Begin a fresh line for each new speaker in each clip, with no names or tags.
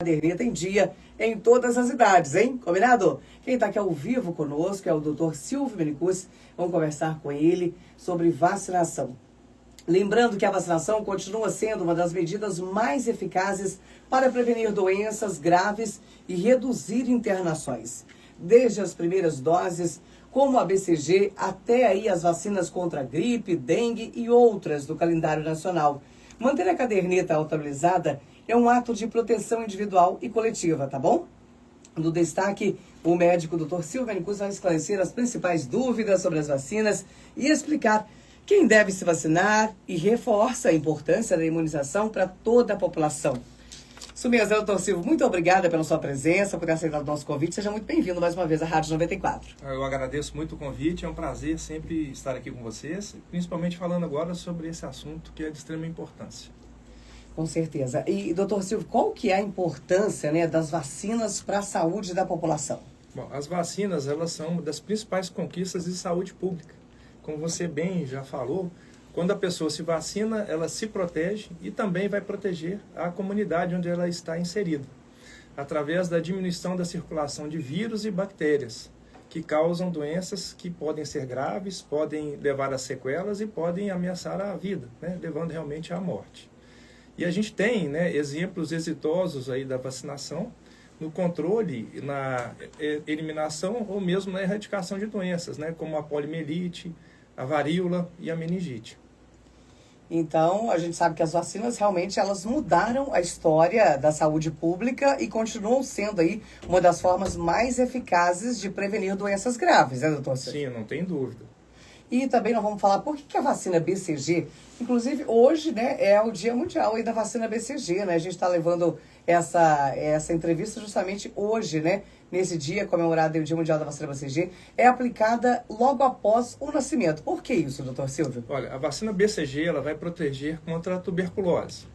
Caderneta em dia em todas as idades, hein? Combinado? Quem está aqui ao vivo conosco é o Dr. Silvio Menicus. Vamos conversar com ele sobre vacinação. Lembrando que a vacinação continua sendo uma das medidas mais eficazes para prevenir doenças graves e reduzir internações. Desde as primeiras doses, como a BCG, até aí as vacinas contra a gripe, dengue e outras do calendário nacional. Manter a caderneta atualizada é um ato de proteção individual e coletiva, tá bom? No destaque, o médico Dr. Silvio Menicus vai esclarecer as principais dúvidas sobre as vacinas e explicar quem deve se vacinar e reforça a importância da imunização para toda a população. Isso mesmo, doutor Silvio, muito obrigada pela sua presença, por ter aceitado o nosso convite. Seja muito bem-vindo mais uma vez à Rádio 94.
Eu agradeço muito o convite, é um prazer sempre estar aqui com vocês, principalmente falando agora sobre esse assunto que é de extrema importância.
Com certeza. E, doutor Silvio, qual que é a importância, né, das vacinas para a saúde da população?
Bom, as vacinas, elas são uma das principais conquistas de saúde pública. Como você bem já falou, quando a pessoa se vacina, ela se protege e também vai proteger a comunidade onde ela está inserida, através da diminuição da circulação de vírus e bactérias, que causam doenças que podem ser graves, podem levar a sequelas e podem ameaçar a vida, né, levando realmente à morte. E a gente tem, né, exemplos exitosos aí da vacinação no controle, na eliminação ou mesmo na erradicação de doenças, né, como a poliomielite, a varíola e a meningite.
Então, a gente sabe que as vacinas realmente elas mudaram a história da saúde pública e continuam sendo aí uma das formas mais eficazes de prevenir doenças graves, né, doutor Silvio?
Sim, não tem dúvida.
E também nós vamos falar por que a vacina BCG, inclusive hoje, né, é o Dia Mundial aí da vacina BCG, né? A gente está levando essa entrevista justamente hoje, né? Nesse dia comemorado o Dia Mundial da Vacina BCG, é aplicada logo após o nascimento. Por que isso, doutor Silvio?
Olha, a vacina BCG ela vai proteger contra a tuberculose.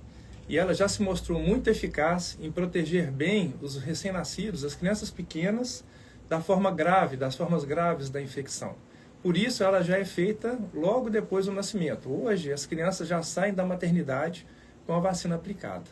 E ela já se mostrou muito eficaz em proteger bem os recém-nascidos, as crianças pequenas, das formas graves da infecção. Por isso, ela já é feita logo depois do nascimento. Hoje, as crianças já saem da maternidade com a vacina aplicada.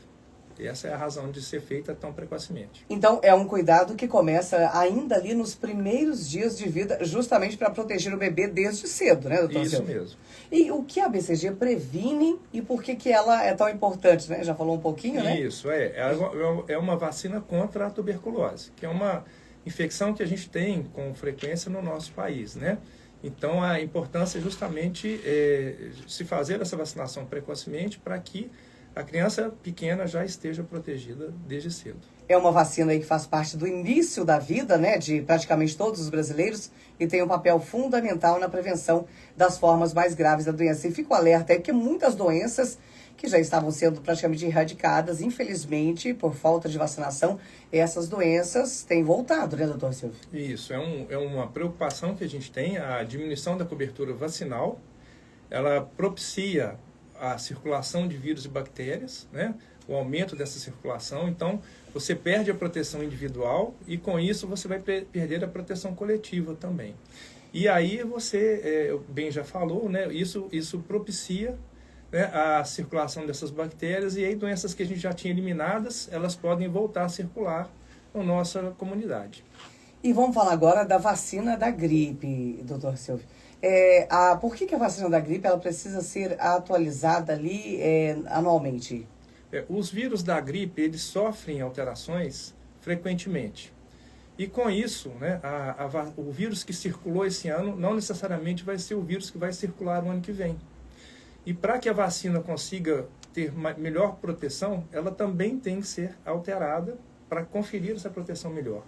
E essa é a razão de ser feita tão precocemente.
Então, é um cuidado que começa ainda ali nos primeiros dias de vida, justamente para proteger o bebê desde cedo, né, doutor
Isso
Silvio?
mesmo.
E o que a BCG previne e por que ela é tão importante, né? Já falou um pouquinho, né?
Isso, é uma vacina contra a tuberculose, que é uma infecção que a gente tem com frequência no nosso país, né? Então, a importância é justamente se fazer essa vacinação precocemente para que a criança pequena já esteja protegida desde cedo.
É uma vacina aí que faz parte do início da vida, né, de praticamente todos os brasileiros e tem um papel fundamental na prevenção das formas mais graves da doença. E fico alerta aí que muitas doenças que já estavam sendo praticamente erradicadas, infelizmente, por falta de vacinação, essas doenças têm voltado, né, doutor Silvio?
Isso, é uma preocupação que a gente tem, a diminuição da cobertura vacinal, ela propicia a circulação de vírus e bactérias, né? O aumento dessa circulação. Então, você perde a proteção individual e, com isso, você vai perder a proteção coletiva também. E aí, você, bem já falou, né? Isso propicia, né, a circulação dessas bactérias e aí doenças que a gente já tinha eliminadas, elas podem voltar a circular na nossa comunidade.
E vamos falar agora da vacina da gripe, doutor Silvio. Por que a vacina da gripe ela precisa ser atualizada ali anualmente?
Os vírus da gripe, eles sofrem alterações frequentemente. E com isso, né, o vírus que circulou esse ano não necessariamente vai ser o vírus que vai circular no ano que vem. E para que a vacina consiga ter melhor proteção, ela também tem que ser alterada para conferir essa proteção melhor.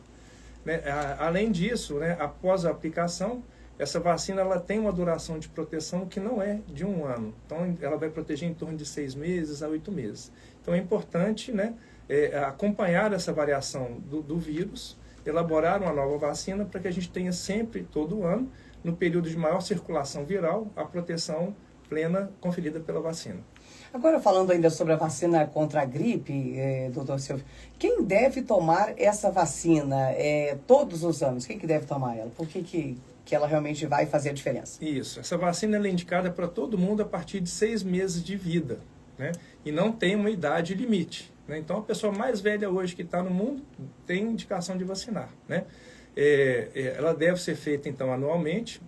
Né? Além disso, né, após a aplicação, essa vacina ela tem uma duração de proteção que não é de 1 ano. Então, ela vai proteger em torno de 6 meses a 8 meses. Então, é importante, né, acompanhar essa variação do vírus, elaborar uma nova vacina para que a gente tenha sempre, todo ano, no período de maior circulação viral, a proteção plena conferida pela vacina.
Agora, falando ainda sobre a vacina contra a gripe, doutor Silvio, quem deve tomar essa vacina todos os anos? Quem que deve tomar ela? Por que ela realmente vai fazer a diferença?
Isso. Essa vacina ela é indicada para todo mundo a partir de 6 meses de vida, né? E não tem uma idade limite. né? Então, a pessoa mais velha hoje que está no mundo tem indicação de vacinar, né? Ela deve ser feita, então, anualmente.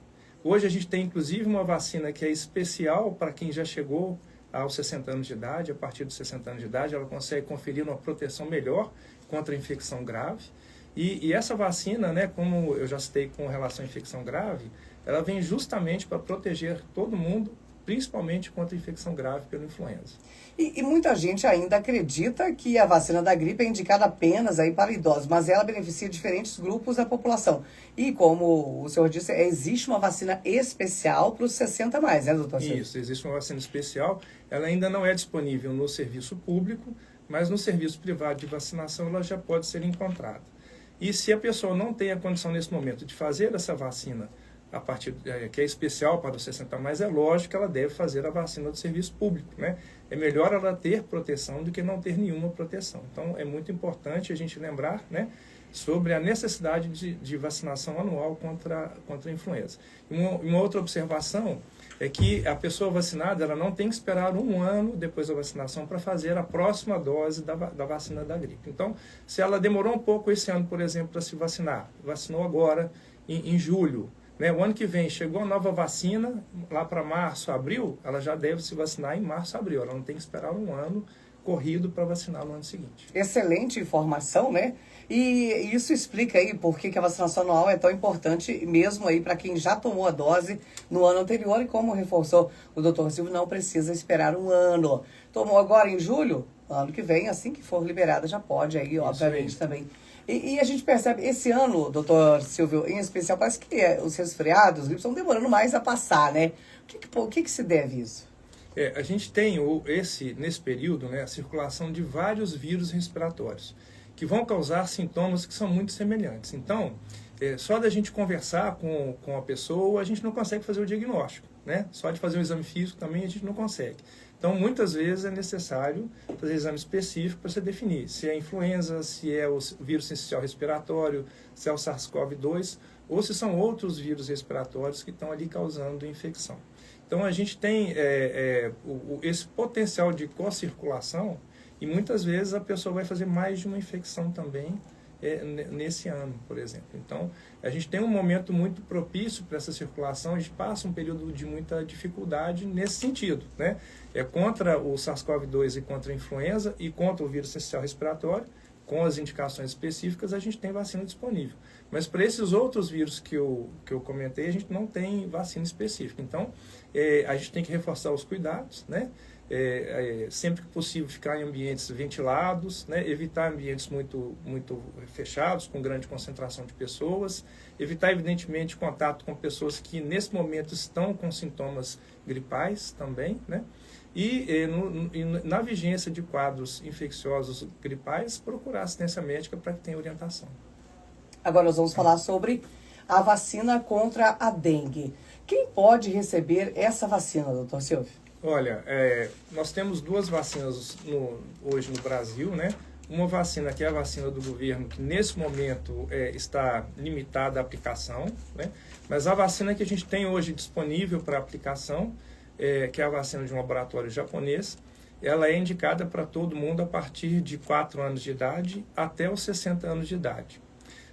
Hoje a gente tem, inclusive, uma vacina que é especial para quem já chegou aos 60 anos de idade. A partir dos 60 anos de idade, ela consegue conferir uma proteção melhor contra a infecção grave. E essa vacina, né, como eu já citei com relação à infecção grave, ela vem justamente para proteger todo mundo, principalmente contra a infecção grave pela influenza.
E muita gente ainda acredita que a vacina da gripe é indicada apenas aí para idosos, mas ela beneficia diferentes grupos da população. E como o senhor disse, existe uma vacina especial para os 60 mais, né, doutor?
Isso, existe uma vacina especial. Ela ainda não é disponível no serviço público, mas no serviço privado de vacinação ela já pode ser encontrada. E se a pessoa não tem a condição nesse momento de fazer essa vacina a partir que é especial para os 60 mais, é lógico que ela deve fazer a vacina do serviço público, né? É melhor ela ter proteção do que não ter nenhuma proteção. Então, é muito importante a gente lembrar, né, sobre a necessidade de vacinação anual contra a influenza. Uma outra observação é que a pessoa vacinada ela não tem que esperar 1 ano depois da vacinação para fazer a próxima dose da vacina da gripe. Então, se ela demorou um pouco esse ano, por exemplo, para se vacinar, vacinou agora em julho, né? O ano que vem chegou a nova vacina, lá para março, abril, ela já deve se vacinar em março, abril. Ela não tem que esperar 1 ano corrido para vacinar no ano seguinte.
Excelente informação, né? E isso explica aí por que a vacinação anual é tão importante, mesmo aí para quem já tomou a dose no ano anterior, e como reforçou o doutor Silvio, não precisa esperar 1 ano. Tomou agora em julho, ano que vem, assim que for liberada, já pode aí, obviamente, também. E a gente percebe, esse ano, doutor Silvio, em especial, parece que os resfriados, os gripes, estão demorando mais a passar, né? O que se deve isso?
A gente tem nesse período, né, a circulação de vários vírus respiratórios, que vão causar sintomas que são muito semelhantes. Então, só da gente conversar com a pessoa, a gente não consegue fazer o diagnóstico, né? Só de fazer um exame físico também a gente não consegue. Então, muitas vezes é necessário fazer exame específico para você definir se é influenza, se é o vírus sincicial respiratório, se é o SARS-CoV-2, ou se são outros vírus respiratórios que estão ali causando infecção. Então, a gente tem esse potencial de co-circulação e muitas vezes a pessoa vai fazer mais de uma infecção também nesse ano, por exemplo. Então, a gente tem um momento muito propício para essa circulação, a gente passa um período de muita dificuldade nesse sentido, né? Contra o SARS-CoV-2 e contra a influenza e contra o vírus sincicial respiratório, com as indicações específicas, a gente tem vacina disponível. Mas para esses outros vírus que eu comentei, a gente não tem vacina específica. Então, a gente tem que reforçar os cuidados, né? Sempre que possível ficar em ambientes ventilados, né? Evitar ambientes muito fechados, com grande concentração de pessoas, evitar evidentemente contato com pessoas que nesse momento estão com sintomas gripais também, né? E na vigência de quadros infecciosos gripais, procurar assistência médica para que tenha orientação.
Agora nós vamos falar sobre a vacina contra a dengue. Quem pode receber essa vacina, doutor Silvio?
Olha, nós temos 2 vacinas hoje no Brasil, né? Uma vacina que é a vacina do governo, que nesse momento está limitada à aplicação, né? Mas a vacina que a gente tem hoje disponível para aplicação, que é a vacina de um laboratório japonês, ela é indicada para todo mundo a partir de 4 anos de idade até os 60 anos de idade.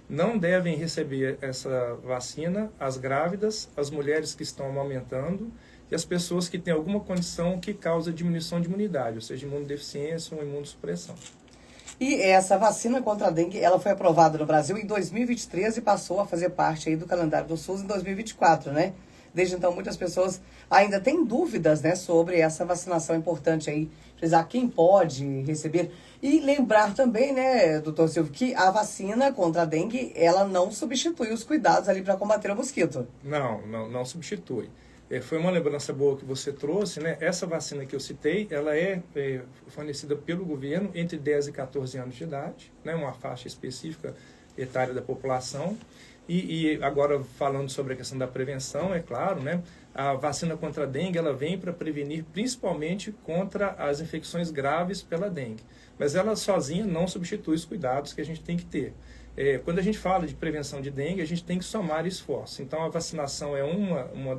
Não devem receber essa vacina as grávidas, as mulheres que estão amamentando e as pessoas que têm alguma condição que causa diminuição de imunidade, ou seja, imunodeficiência ou imunossupressão.
E essa vacina contra a dengue, ela foi aprovada no Brasil em 2023 e passou a fazer parte aí do calendário do SUS em 2024, né? Desde então, muitas pessoas ainda têm dúvidas, né, sobre essa vacinação importante aí, precisar quem pode receber. E lembrar também, né, doutor Silvio, que a vacina contra a dengue, ela não substitui os cuidados ali para combater o mosquito.
Não substitui. Foi uma lembrança boa que você trouxe, né? Essa vacina que eu citei, ela é fornecida pelo governo entre 10 e 14 anos de idade, né? Uma faixa específica etária da população. E agora, falando sobre a questão da prevenção, é claro, né? A vacina contra a dengue, ela vem para prevenir principalmente contra as infecções graves pela dengue. Mas ela sozinha não substitui os cuidados que a gente tem que ter. Quando a gente fala de prevenção de dengue, a gente tem que somar esforços. Então, a vacinação é um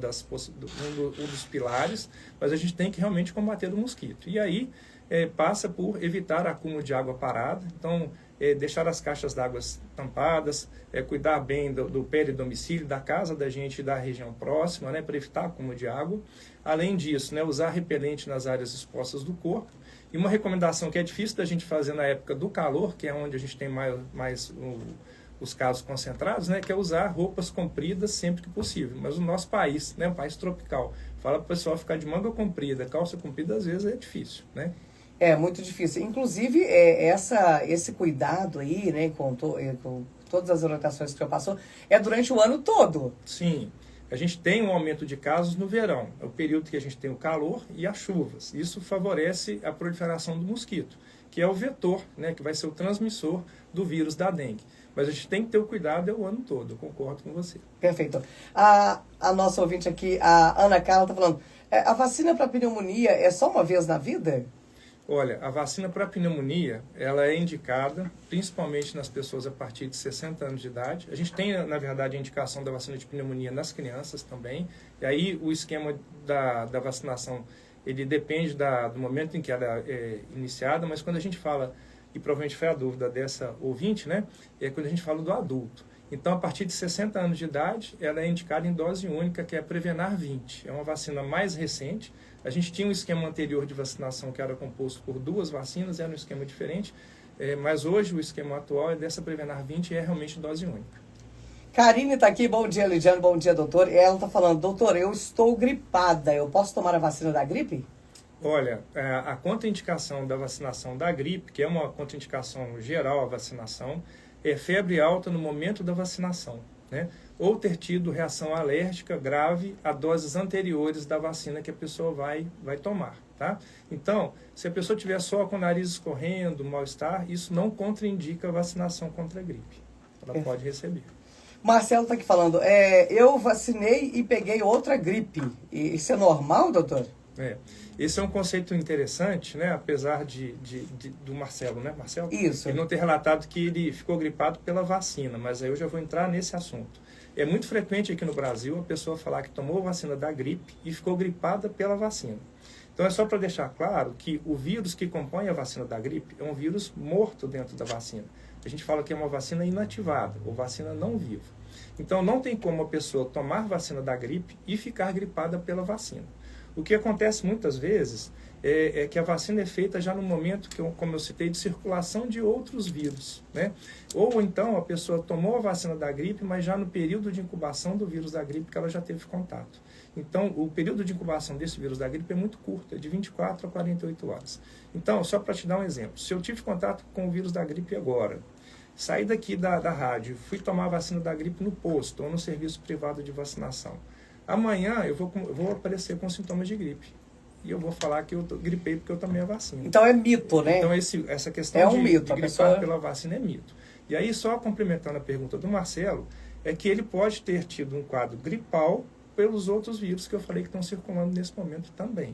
dos pilares, mas a gente tem que realmente combater o mosquito. E aí, passa por evitar acúmulo de água parada. Então, deixar as caixas d'água tampadas, cuidar bem do peridomicílio, da casa da gente e da região próxima, né, para evitar acúmulo de água. Além disso, né, usar repelente nas áreas expostas do corpo. E uma recomendação que é difícil da gente fazer na época do calor, que é onde a gente tem mais os casos concentrados, né, que é usar roupas compridas sempre que possível. Mas o nosso país, né, um país tropical, fala para o pessoal ficar de manga comprida, calça comprida, às vezes é difícil, né?
É muito difícil. Inclusive, esse cuidado aí, né, com todas as orientações que já passou, é durante o ano todo.
Sim. A gente tem um aumento de casos no verão. É o período que a gente tem o calor e as chuvas. Isso favorece a proliferação do mosquito, que é o vetor, né, que vai ser o transmissor do vírus da dengue. Mas a gente tem que ter o cuidado o ano todo. Eu concordo com você.
Perfeito. A nossa ouvinte aqui, a Ana Carla, está falando, a vacina para pneumonia é só uma vez na vida?
Olha, a vacina para pneumonia, ela é indicada principalmente nas pessoas a partir de 60 anos de idade. A gente tem, na verdade, a indicação da vacina de pneumonia nas crianças também. E aí o esquema da vacinação, ele depende do momento em que ela é iniciada, mas quando a gente fala, e provavelmente foi a dúvida dessa ouvinte, né, é quando a gente fala do adulto. Então, a partir de 60 anos de idade, ela é indicada em dose única, que é a Prevenar 20. É uma vacina mais recente. A gente tinha um esquema anterior de vacinação que era composto por 2 vacinas, era um esquema diferente, mas hoje o esquema atual é dessa Prevenar 20 e é realmente dose única.
Karine está aqui, bom dia, Lidiane, bom dia, doutor. E ela está falando, doutor, eu estou gripada, eu posso tomar a vacina da gripe?
Olha, a contraindicação da vacinação da gripe, que é uma contraindicação geral à vacinação, é febre alta no momento da vacinação, né? Ou ter tido reação alérgica grave a doses anteriores da vacina que a pessoa vai tomar, tá? Então, se a pessoa tiver só com o nariz escorrendo, mal-estar, isso não contraindica a vacinação contra a gripe. Ela pode receber.
Marcelo está aqui falando, eu vacinei e peguei outra gripe. Isso é normal, doutor?
Esse é um conceito interessante, né? Apesar do Marcelo, né? Marcelo?
Isso.
Ele não ter relatado que ele ficou gripado pela vacina, mas aí eu já vou entrar nesse assunto. É muito frequente aqui no Brasil a pessoa falar que tomou a vacina da gripe e ficou gripada pela vacina. Então é só para deixar claro que o vírus que compõe a vacina da gripe é um vírus morto dentro da vacina. A gente fala que é uma vacina inativada, ou vacina não viva. Então não tem como a pessoa tomar vacina da gripe e ficar gripada pela vacina. O que acontece muitas vezes é que a vacina é feita já no momento, como eu citei, de circulação de outros vírus, né? Ou então a pessoa tomou a vacina da gripe, mas já no período de incubação do vírus da gripe que ela já teve contato. Então, o período de incubação desse vírus da gripe é muito curto, é de 24 a 48 horas. Então, só para te dar um exemplo, se eu tive contato com o vírus da gripe agora, saí daqui da rádio, fui tomar a vacina da gripe no posto ou no serviço privado de vacinação, amanhã eu vou aparecer com sintomas de gripe. E eu vou falar que eu gripei porque eu tomei a vacina.
Então é mito, né?
Então essa questão de gripar
pessoa...
pela vacina é mito. E aí, só complementando a pergunta do Marcelo, é que ele pode ter tido um quadro gripal pelos outros vírus que eu falei que estão circulando nesse momento também.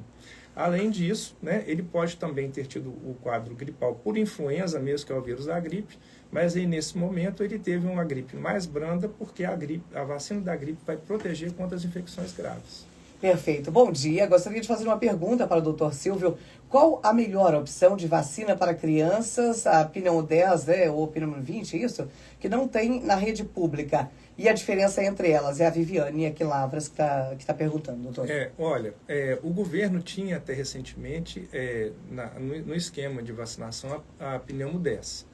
Além disso, né, ele pode também ter tido o quadro gripal por influenza mesmo, que é o vírus da gripe, mas aí nesse momento ele teve uma gripe mais branda, porque a vacina da gripe vai proteger contra as infecções graves.
Perfeito. Bom dia. Gostaria de fazer uma pergunta para o Dr. Silvio. Qual a melhor opção de vacina para crianças, a Pneumo 10, né, ou Pneumo 20, isso, que não tem na rede pública? E a diferença entre elas? É a Viviane aqui Lavras que tá perguntando, doutor.
Olha, o governo tinha até recentemente, no esquema de vacinação, a Pneumo 10.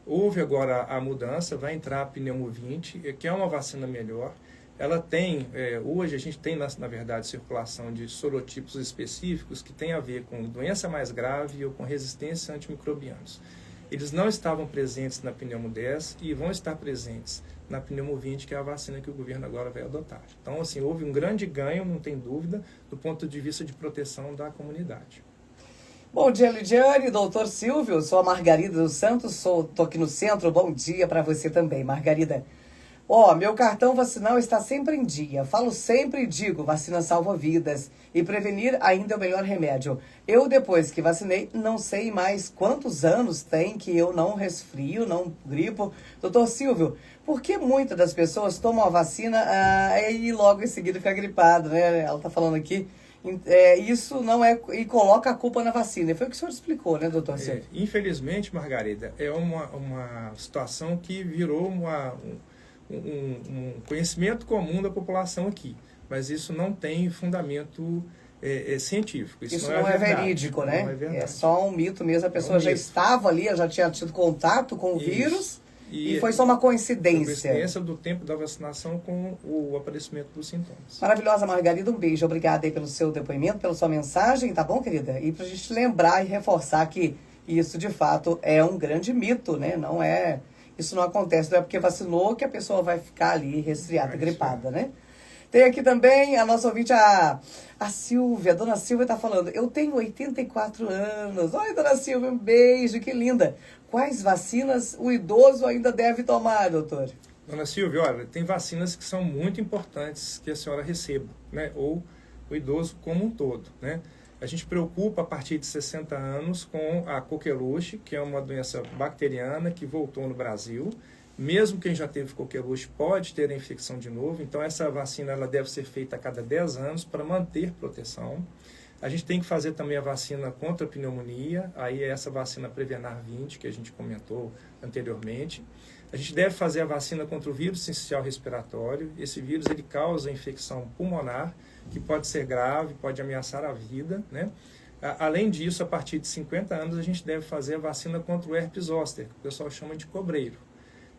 Houve agora a mudança, vai entrar a Pneumo 20, que é uma vacina melhor. Ela tem, hoje a gente tem, na verdade, circulação de sorotipos específicos que tem a ver com doença mais grave ou com resistência a antimicrobianos. Eles não estavam presentes na Pneumo 10 e vão estar presentes na Pneumo 20, que é a vacina que o governo agora vai adotar. Então, assim, houve um grande ganho, não tem dúvida, do ponto de vista de proteção da comunidade.
Bom dia, Lidiane, doutor Silvio, sou a Margarida dos Santos, tô aqui no centro, bom dia para você também, Margarida. Meu cartão vacinal está sempre em dia. Falo sempre e digo, vacina salva vidas. E prevenir ainda é o melhor remédio. Eu, depois que vacinei, não sei mais quantos anos tem que eu não resfrio, não gripo. Doutor Silvio, por que muitas das pessoas tomam a vacina e logo em seguida fica gripado, né? Ela está falando aqui isso não é... E coloca a culpa na vacina. Foi o que o senhor explicou, né, doutor Silvio?
Infelizmente, Margarida, é uma situação que virou um conhecimento comum da população aqui. Mas isso não tem fundamento científico.
Isso não é verídico, né?
Não é verdade.
É só um mito mesmo. A pessoa já estava ali, já tinha tido contato com o vírus e foi só uma coincidência.
Coincidência do tempo da vacinação com o aparecimento dos sintomas.
Maravilhosa, Margarida. Um beijo. Obrigada aí pelo seu depoimento, pela sua mensagem, tá bom, querida? E pra gente lembrar e reforçar que isso, de fato, é um grande mito, né? Não é... Isso não acontece, não é porque vacinou que a pessoa vai ficar ali resfriada, gripada, né? Tem aqui também a nossa ouvinte, a Silvia. A dona Silvia está falando, eu tenho 84 anos. Oi, dona Silvia, um beijo, que linda. Quais vacinas o idoso ainda deve tomar, doutor?
Dona Silvia, olha, tem vacinas que são muito importantes que a senhora receba, né? Ou o idoso como um todo, né? A gente preocupa a partir de 60 anos com a coqueluche, que é uma doença bacteriana que voltou no Brasil. Mesmo quem já teve coqueluche pode ter a infecção de novo, então essa vacina ela deve ser feita a cada 10 anos para manter proteção. A gente tem que fazer também a vacina contra a pneumonia, aí é essa vacina Prevenar 20, que a gente comentou anteriormente. A gente deve fazer a vacina contra o vírus sincicial respiratório. Esse vírus ele causa infecção pulmonar, que pode ser grave, pode ameaçar a vida, né? Além disso, a partir de 50 anos, a gente deve fazer a vacina contra o herpes zoster, que o pessoal chama de cobreiro.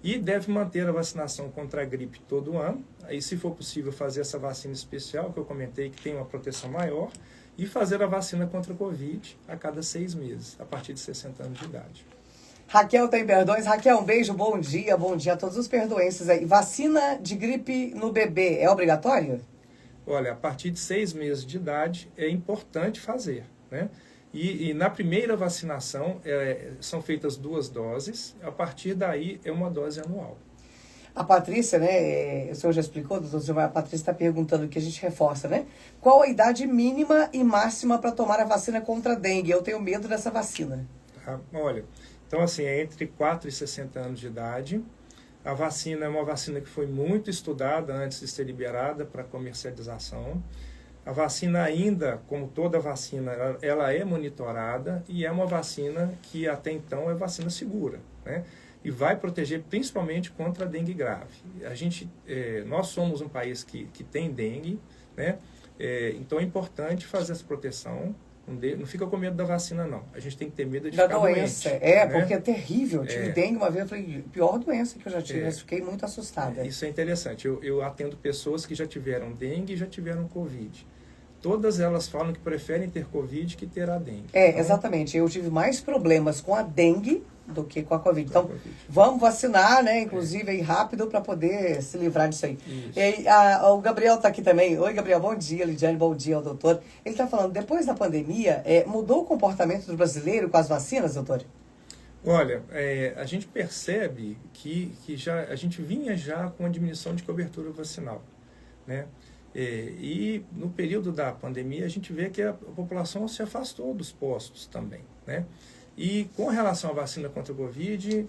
E deve manter a vacinação contra a gripe todo ano. Aí, se for possível, fazer essa vacina especial, que eu comentei, que tem uma proteção maior. E fazer a vacina contra a Covid a cada 6 meses, a partir de 60 anos de idade.
Raquel tem perdões. Raquel, um beijo, bom dia a todos os perdoenses aí. Vacina de gripe no bebê é obrigatório?
Olha, a partir de 6 meses de idade é importante fazer, né? E na primeira vacinação são feitas 2 doses, a partir daí é uma dose anual.
A Patrícia, né, o senhor já explicou, doutor Gilmar, a Patrícia está perguntando, que a gente reforça, né? Qual a idade mínima e máxima para tomar a vacina contra a dengue? Eu tenho medo dessa vacina.
Olha, então assim, é entre 4 e 60 anos de idade. A vacina é uma vacina que foi muito estudada antes de ser liberada para comercialização. A vacina ainda, como toda vacina, ela é monitorada e é uma vacina que até então é vacina segura, né? E vai proteger principalmente contra a dengue grave. Nós somos um país que tem dengue, né? Então é importante fazer essa proteção. Não fica com medo da vacina, não. A gente tem que ter medo de ficar
doença.
Doente,
né?
Porque
é terrível. Eu tive dengue uma vez, eu falei, pior doença que eu já tive. Eu fiquei muito assustada.
Isso é interessante. Eu atendo pessoas que já tiveram dengue e já tiveram Covid. Todas elas falam que preferem ter Covid que ter a dengue.
Então, exatamente. Eu tive mais problemas com a dengue do que com a Covid. Então, vamos vacinar, né? Inclusive, aí rápido para poder se livrar disso aí. E o Gabriel está aqui também. Oi, Gabriel, bom dia. Lidiane, bom dia ao doutor. Ele está falando, depois da pandemia, mudou o comportamento do brasileiro com as vacinas, doutor?
Olha, a gente percebe que a gente vinha já com a diminuição de cobertura vacinal, né? E no período da pandemia a gente vê que a população se afastou dos postos também, né? E com relação à vacina contra a Covid,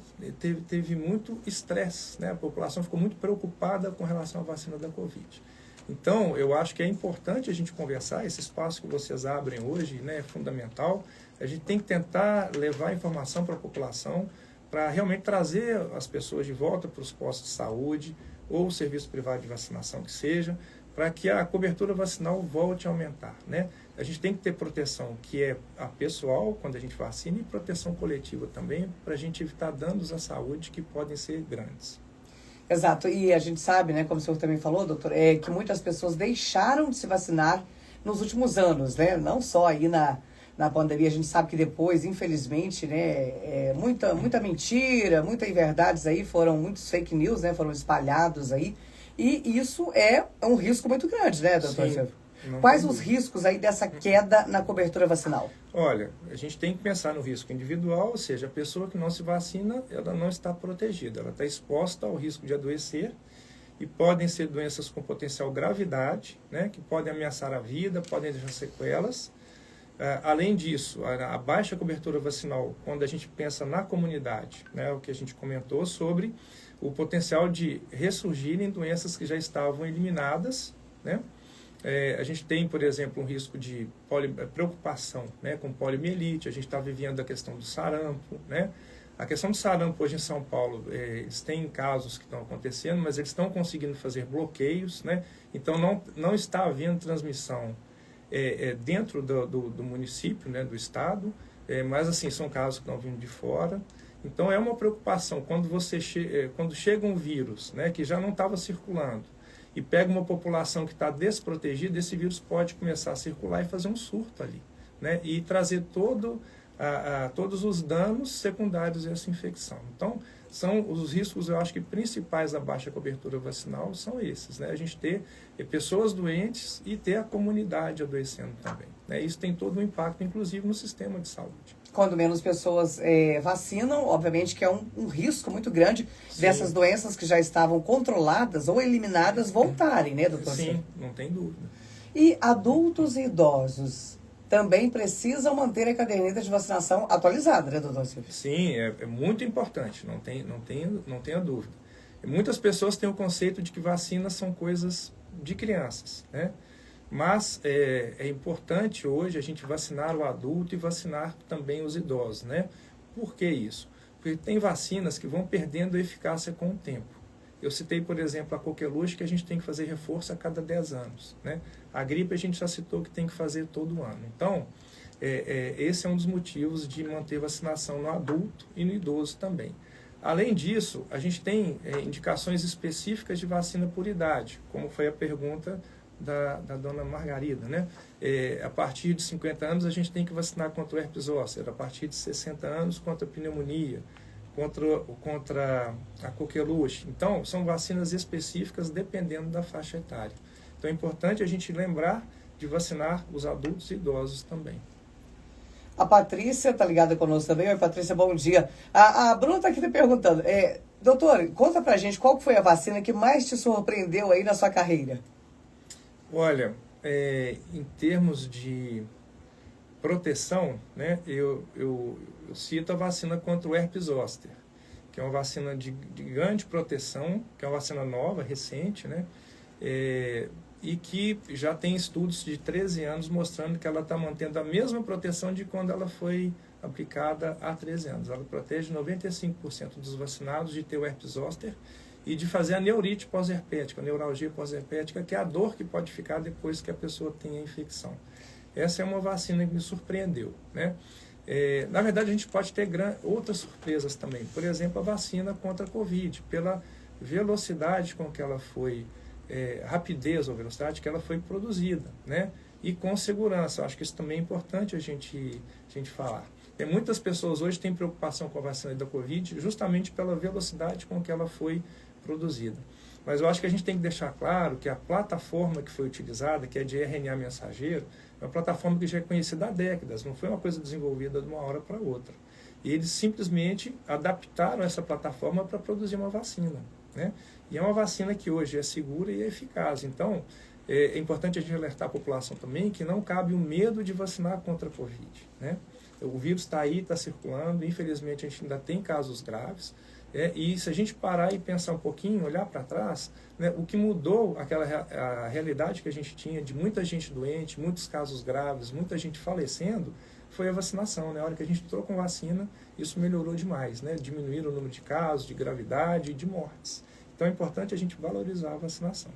teve muito estresse, né? A população ficou muito preocupada com relação à vacina da Covid. Então, eu acho que é importante a gente conversar, esse espaço que vocês abrem hoje, né, é fundamental. A gente tem que tentar levar informação para a população, para realmente trazer as pessoas de volta para os postos de saúde, ou o serviço privado de vacinação que seja, para que a cobertura vacinal volte a aumentar, né? A gente tem que ter proteção que é a pessoal, quando a gente vacina, e proteção coletiva também, para a gente evitar danos à saúde que podem ser grandes.
Exato, e a gente sabe, né, como o senhor também falou, doutor, que muitas pessoas deixaram de se vacinar nos últimos anos, né? Não só aí na pandemia, a gente sabe que depois, infelizmente, né, muita mentira, muitas inverdades aí, muitos fake news, né, foram espalhados aí, e isso é um risco muito grande, né, doutor Silvio? Quais os riscos aí dessa queda na cobertura vacinal?
Olha, a gente tem que pensar no risco individual, ou seja, a pessoa que não se vacina, ela não está protegida, ela está exposta ao risco de adoecer, e podem ser doenças com potencial gravidade, né, que podem ameaçar a vida, podem deixar sequelas. Além disso, a baixa cobertura vacinal, quando a gente pensa na comunidade, né, o que a gente comentou sobre o potencial de ressurgirem doenças que já estavam eliminadas, né? A gente tem, por exemplo, um risco de preocupação, né, com poliomielite. A gente está vivendo a questão do sarampo, né? A questão do sarampo hoje em São Paulo, eles têm casos que estão acontecendo, mas eles estão conseguindo fazer bloqueios, né? Então não está havendo transmissão dentro do município, né, do estado, mas assim, são casos que estão vindo de fora. Então é uma preocupação quando quando chega um vírus, né, que já não estava circulando e pega uma população que está desprotegida, esse vírus pode começar a circular e fazer um surto ali, né, e trazer todos os danos secundários dessa infecção. Então, são os riscos, eu acho que principais da baixa cobertura vacinal são esses, né? A gente ter pessoas doentes e ter a comunidade adoecendo também, né? Isso tem todo um impacto, inclusive, no sistema de saúde.
Quando menos pessoas vacinam, obviamente que é um risco muito grande dessas doenças que já estavam controladas ou eliminadas voltarem, né, doutor?
Sim, não tem dúvida.
E adultos e idosos também precisam manter a caderneta de vacinação atualizada, né, doutor Silvio?
Sim, é muito importante, não tenha dúvida. E muitas pessoas têm o conceito de que vacinas são coisas de crianças, né? Mas é importante hoje a gente vacinar o adulto e vacinar também os idosos, né? Por que isso? Porque tem vacinas que vão perdendo eficácia com o tempo. Eu citei, por exemplo, a coqueluche, que a gente tem que fazer reforço a cada 10 anos, né? A gripe a gente já citou que tem que fazer todo ano. Então, esse é um dos motivos de manter vacinação no adulto e no idoso também. Além disso, a gente tem indicações específicas de vacina por idade, como foi a pergunta da dona Margarida, né? A partir de 50 anos a gente tem que vacinar contra o herpes zoster, a partir de 60 anos contra a pneumonia, contra a coqueluche. Então, são vacinas específicas dependendo da faixa etária. Então, é importante a gente lembrar de vacinar os adultos e idosos também.
A Patrícia está ligada conosco também. Oi, Patrícia, bom dia. A Bruna está aqui te perguntando. Doutor, conta pra gente qual foi a vacina que mais te surpreendeu aí na sua carreira?
Olha, em termos de proteção, né, eu cito a vacina contra o herpes zoster, que é uma vacina de grande proteção, que é uma vacina nova, recente, né, e que já tem estudos de 13 anos mostrando que ela está mantendo a mesma proteção de quando ela foi aplicada há 13 anos. Ela protege 95% dos vacinados de ter o herpes zoster e de fazer a neurite pós-herpética, a neuralgia pós-herpética, que é a dor que pode ficar depois que a pessoa tem a infecção. Essa é uma vacina que me surpreendeu, né? Na verdade, a gente pode ter outras surpresas também. Por exemplo, a vacina contra a Covid, pela velocidade com que ela foi, rapidez ou velocidade que ela foi produzida, né? E com segurança. Acho que isso também é importante a gente falar. Tem muitas pessoas hoje que têm preocupação com a vacina da Covid justamente pela velocidade com que ela foi produzida. Mas eu acho que a gente tem que deixar claro que a plataforma que foi utilizada, que é de RNA mensageiro, é uma plataforma que já é conhecida há décadas, não foi uma coisa desenvolvida de uma hora para outra. E eles simplesmente adaptaram essa plataforma para produzir uma vacina, né? E é uma vacina que hoje é segura e é eficaz. Então, é importante a gente alertar a população também que não cabe o medo de vacinar contra a Covid, né? O vírus está aí, está circulando, infelizmente a gente ainda tem casos graves, e se a gente parar e pensar um pouquinho, olhar para trás, né, o que mudou a realidade que a gente tinha de muita gente doente, muitos casos graves, muita gente falecendo, foi a vacinação, né? A hora que a gente entrou com vacina, isso melhorou demais, né? Diminuíram o número de casos, de gravidade e de mortes. Então é importante a gente valorizar a vacinação,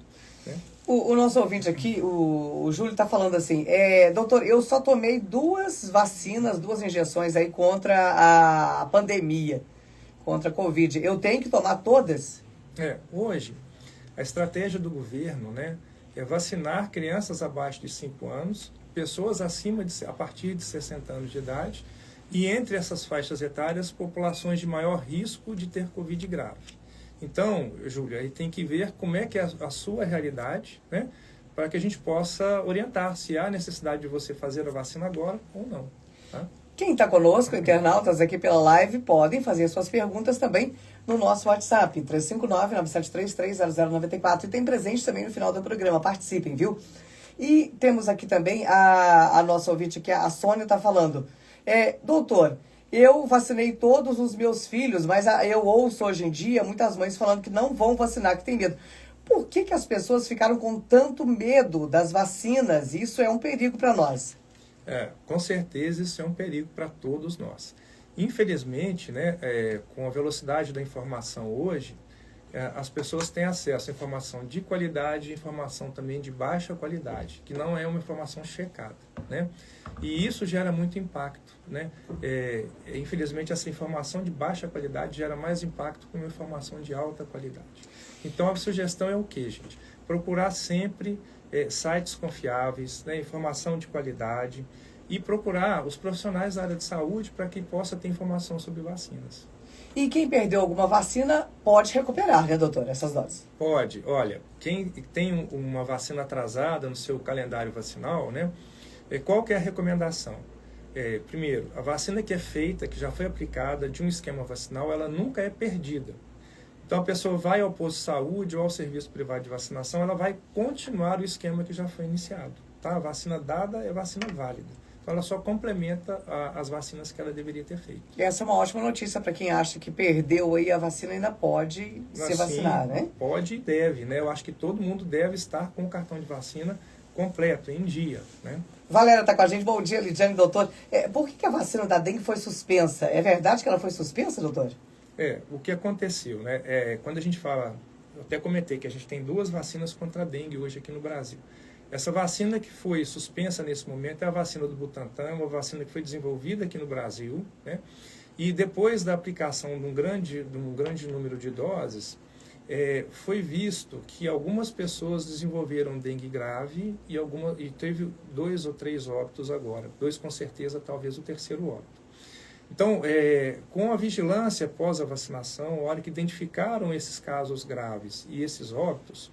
né?
O nosso ouvinte aqui, o Júlio, está falando assim, doutor, eu só tomei 2 vacinas, 2 injeções aí contra a pandemia, contra a Covid. Eu tenho que tomar todas?
Hoje, a estratégia do governo, né, é vacinar crianças abaixo de 5 anos, pessoas a partir de 60 anos de idade, e entre essas faixas etárias, populações de maior risco de ter Covid grave. Então, Júlia, aí tem que ver como é que é a sua realidade, né, para que a gente possa orientar se há necessidade de você fazer a vacina agora ou não. Tá?
Quem está conosco, internautas aqui pela live, podem fazer suas perguntas também no nosso WhatsApp, 359-973-30094. E tem presente também no final do programa, participem, viu? E temos aqui também a nossa ouvinte aqui, a Sônia, está falando. Doutor, eu vacinei todos os meus filhos, mas eu ouço hoje em dia muitas mães falando que não vão vacinar, que tem medo. Por que as pessoas ficaram com tanto medo das vacinas? Isso é um perigo para nós.
Com certeza isso é um perigo para todos nós. Infelizmente, né, com a velocidade da informação hoje, as pessoas têm acesso a informação de qualidade e informação também de baixa qualidade, que não é uma informação checada, né? E isso gera muito impacto, né? Infelizmente, essa informação de baixa qualidade gera mais impacto que uma informação de alta qualidade. Então, a sugestão é o quê, gente? Procurar sempre sites confiáveis, né, informação de qualidade e procurar os profissionais da área de saúde para que possa ter informação sobre vacinas.
E quem perdeu alguma vacina pode recuperar, né, doutor, essas doses?
Pode. Olha, quem tem uma vacina atrasada no seu calendário vacinal, né, qual que é a recomendação? Primeiro, a vacina que é feita, que já foi aplicada de um esquema vacinal, ela nunca é perdida. Então, a pessoa vai ao posto de saúde ou ao serviço privado de vacinação, ela vai continuar o esquema que já foi iniciado. Tá? A vacina dada é vacina válida. Então, ela só complementa as vacinas que ela deveria ter feito.
Essa é uma ótima notícia para quem acha que perdeu aí a vacina, ainda pode se vacinar, né?
Pode e deve, né? Eu acho que todo mundo deve estar com o cartão de vacina completo, em dia, né?
Valéria está com a gente. Bom dia, Lidiane, doutor. Por que a vacina da dengue foi suspensa? É verdade que ela foi suspensa, doutor?
O que aconteceu, né? Quando a gente fala, eu até comentei que a gente tem 2 vacinas contra a dengue hoje aqui no Brasil. Essa vacina que foi suspensa nesse momento é a vacina do Butantan, uma vacina que foi desenvolvida aqui no Brasil, né? E depois da aplicação de um grande número de doses, foi visto que algumas pessoas desenvolveram dengue grave e teve 2 ou 3 óbitos agora. 2 com certeza, talvez o 3º óbito. Então, com a vigilância após a vacinação, a hora que identificaram esses casos graves e esses óbitos,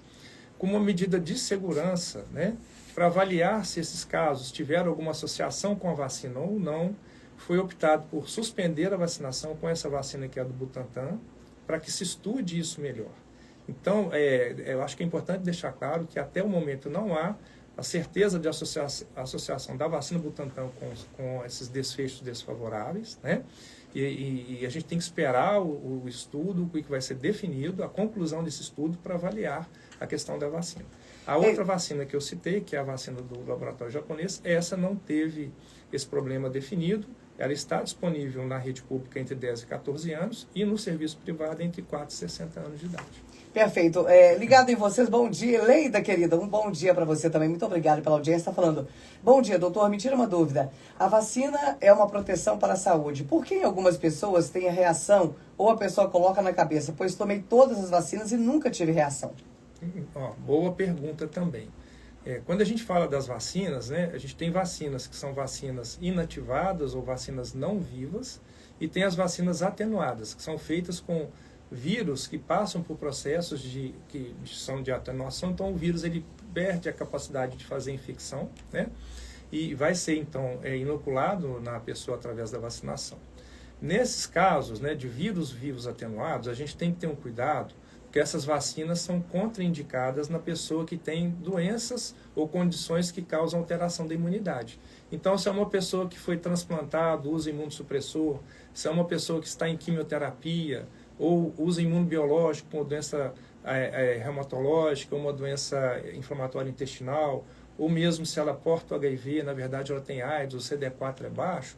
com uma medida de segurança, né, para avaliar se esses casos tiveram alguma associação com a vacina ou não, foi optado por suspender a vacinação com essa vacina que é a do Butantan, para que se estude isso melhor. Então, eu acho que é importante deixar claro que até o momento não há a certeza de associação da vacina Butantan com esses desfechos desfavoráveis, né? E a gente tem que esperar o estudo, o que vai ser definido, a conclusão desse estudo para avaliar a questão da vacina. A outra vacina que eu citei, que é a vacina do laboratório japonês, essa não teve esse problema definido, ela está disponível na rede pública entre 10 e 14 anos e no serviço privado entre 4 e 60 anos de idade.
Perfeito. Ligado em vocês, bom dia. Leida, querida, um bom dia para você também. Muito obrigada pela audiência. Está falando, bom dia, doutor, me tira uma dúvida. A vacina é uma proteção para a saúde. Por que algumas pessoas têm a reação ou a pessoa coloca na cabeça? Pois tomei todas as vacinas e nunca tive reação.
Boa pergunta também. Quando a gente fala das vacinas, né, a gente tem vacinas que são vacinas inativadas ou vacinas não vivas e tem as vacinas atenuadas, que são feitas com vírus que passam por processos que são de atenuação. Então, o vírus ele perde a capacidade de fazer infecção, né, e vai ser, então, inoculado na pessoa através da vacinação. Nesses casos, né, de vírus vivos atenuados, a gente tem que ter um cuidado, porque essas vacinas são contraindicadas na pessoa que tem doenças ou condições que causam alteração da imunidade. Então, se é uma pessoa que foi transplantada, usa imunossupressor, se é uma pessoa que está em quimioterapia, ou usa imunobiológico, uma doença reumatológica, uma doença inflamatória intestinal, ou mesmo se ela porta o HIV, na verdade ela tem AIDS, o CD4 é baixo,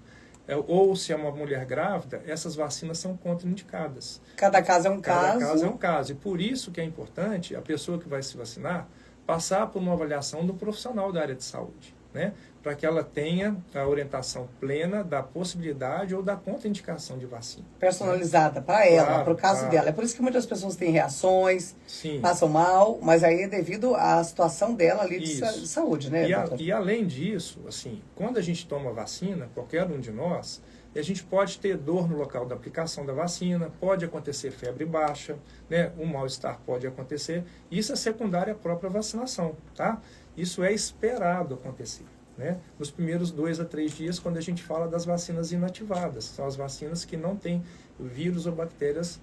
ou se é uma mulher grávida, essas vacinas são contraindicadas.
Cada caso é um caso.
Cada caso é um caso. E por isso que é importante a pessoa que vai se vacinar passar por uma avaliação do profissional da área de saúde, né? Para que ela tenha a orientação plena da possibilidade ou da contraindicação de vacina.
Personalizada para ela,
Claro,
para o caso
claro.
dela. É por isso que muitas pessoas têm reações,
Sim.
passam mal, mas aí é devido à situação dela ali de
Isso.
saúde, né, doutor?
E além disso, assim, quando a gente toma vacina, qualquer um de nós, a gente pode ter dor no local da aplicação da vacina, pode acontecer febre baixa, né? Um mal-estar pode acontecer. Isso é secundário à própria vacinação, tá? Isso é esperado acontecer, né? Nos primeiros 2 a 3 dias, quando a gente fala das vacinas inativadas, são as vacinas que não têm vírus ou bactérias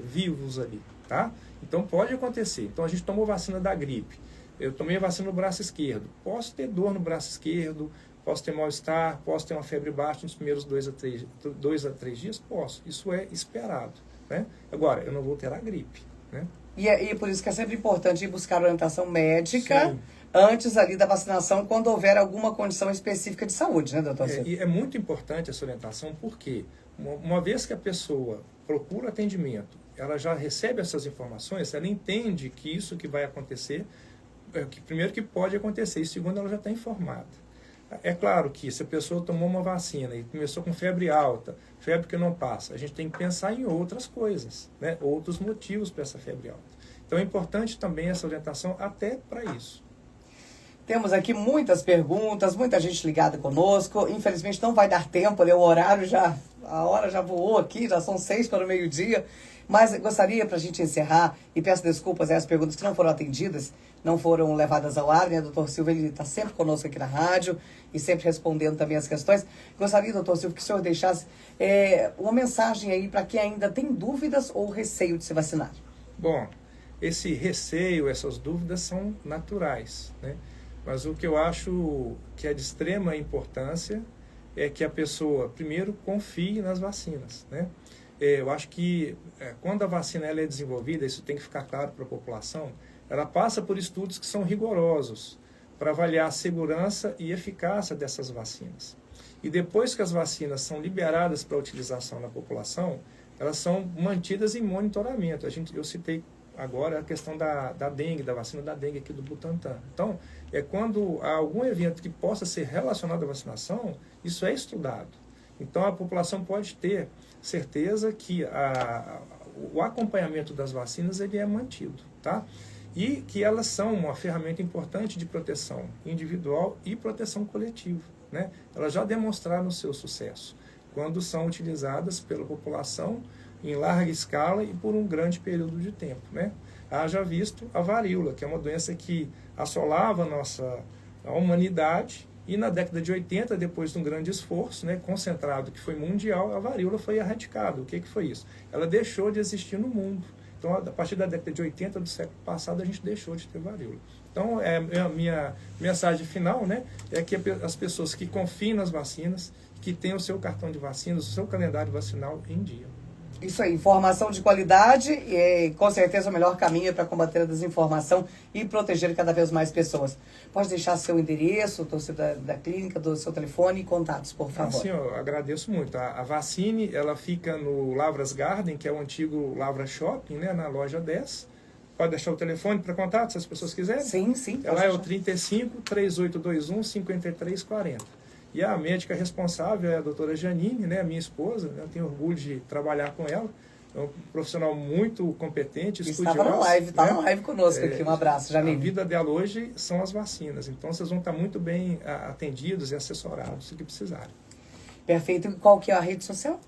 vivos ali, tá? Então pode acontecer. Então a gente tomou vacina da gripe, eu tomei a vacina no braço esquerdo, posso ter dor no braço esquerdo, posso ter mal-estar, posso ter uma febre baixa nos primeiros 2 a 3 dias? Posso. Isso é esperado, né? Agora, eu não vou ter a gripe, né?
E é por isso que é sempre importante ir buscar orientação médica.
Sim.
Antes ali da vacinação, quando houver alguma condição específica de saúde, né, doutor?
E é muito importante essa orientação, porque uma vez que a pessoa procura atendimento, ela já recebe essas informações, ela entende que isso que vai acontecer, que primeiro que pode acontecer, e segundo, ela já está informada. É claro que se a pessoa tomou uma vacina e começou com febre alta, febre que não passa, a gente tem que pensar em outras coisas, né? Outros motivos para essa febre alta. Então é importante também essa orientação até para isso.
Temos aqui muitas perguntas, muita gente ligada conosco. Infelizmente não vai dar tempo, né? A hora já voou aqui, já são 6 para o meio-dia. Mas gostaria, para a gente encerrar, e peço desculpas às perguntas que não foram atendidas, não foram levadas ao ar, né? Doutor Silvio, ele está sempre conosco aqui na rádio e sempre respondendo também as questões. Gostaria, doutor Silvio, que o senhor deixasse uma mensagem aí para quem ainda tem dúvidas ou receio de se vacinar.
Bom, esse receio, essas dúvidas são naturais, né? Mas o que eu acho que é de extrema importância é que a pessoa, primeiro, confie nas vacinas, né? Eu acho que quando a vacina ela é desenvolvida, isso tem que ficar claro para a população, ela passa por estudos que são rigorosos para avaliar a segurança e eficácia dessas vacinas. E depois que as vacinas são liberadas para utilização na população, elas são mantidas em monitoramento. Eu citei agora a questão da dengue, da vacina da dengue aqui do Butantan. Então, quando há algum evento que possa ser relacionado à vacinação, isso é estudado. Então, a população pode ter certeza que o acompanhamento das vacinas ele é mantido, tá? E que elas são uma ferramenta importante de proteção individual e proteção coletiva, né? Elas já demonstraram o seu sucesso quando são utilizadas pela população em larga escala e por um grande período de tempo, né? Haja visto a varíola, que é uma doença que assolava a humanidade, e na década de 80, depois de um grande esforço, né, concentrado, que foi mundial, a varíola foi erradicada. O que foi isso? Ela deixou de existir no mundo. Então, a partir da década de 80 do século passado, a gente deixou de ter varíola. Então, a minha mensagem final, né, é que as pessoas que confiem nas vacinas, que tenham o seu cartão de vacinas, o seu calendário vacinal em dia.
Isso aí, informação de qualidade e com certeza o melhor caminho para combater a desinformação e proteger cada vez mais pessoas. Pode deixar seu endereço, da clínica, do seu telefone e contatos, por favor.
Sim, eu agradeço muito. A Vacine, ela fica no Lavras Garden, que é o antigo Lavras Shopping, né, na loja 10. Pode deixar o telefone para contato, se as pessoas quiserem?
Sim.
Ela é o 35-3821-5340. E a médica responsável é a doutora Janine, né, minha esposa. Eu tenho orgulho de trabalhar com ela. É um profissional muito competente, estudioso.
Estava na live, está na live conosco aqui. Um abraço, Janine.
A vida dela hoje são as vacinas. Então, vocês vão estar muito bem atendidos e assessorados, se que precisarem.
Perfeito. E qual que é a rede social?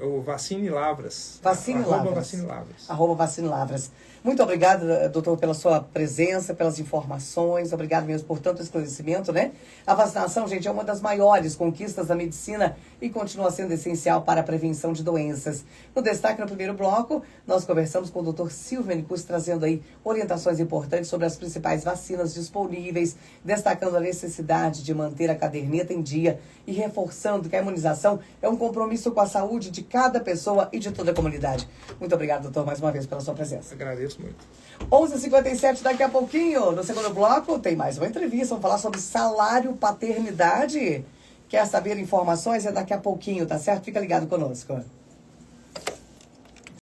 O Vacine Lavras.
Vacine Lavras.
Vacine Lavras.
@Vacine Lavras. Muito obrigada, doutor, pela sua presença, pelas informações. Obrigado mesmo por tanto esclarecimento, né? A vacinação, gente, é uma das maiores conquistas da medicina e continua sendo essencial para a prevenção de doenças. No destaque, no primeiro bloco, nós conversamos com o doutor Silvio Menicus, trazendo aí orientações importantes sobre as principais vacinas disponíveis, destacando a necessidade de manter a caderneta em dia e reforçando que a imunização é um compromisso com a saúde de cada pessoa e de toda a comunidade. Muito obrigado, doutor, mais uma vez pela sua presença.
Agradeço muito.
11h57, daqui a pouquinho, no segundo bloco, tem mais uma entrevista. Vamos falar sobre salário paternidade. Quer saber informações? É daqui a pouquinho, tá certo? Fica ligado conosco.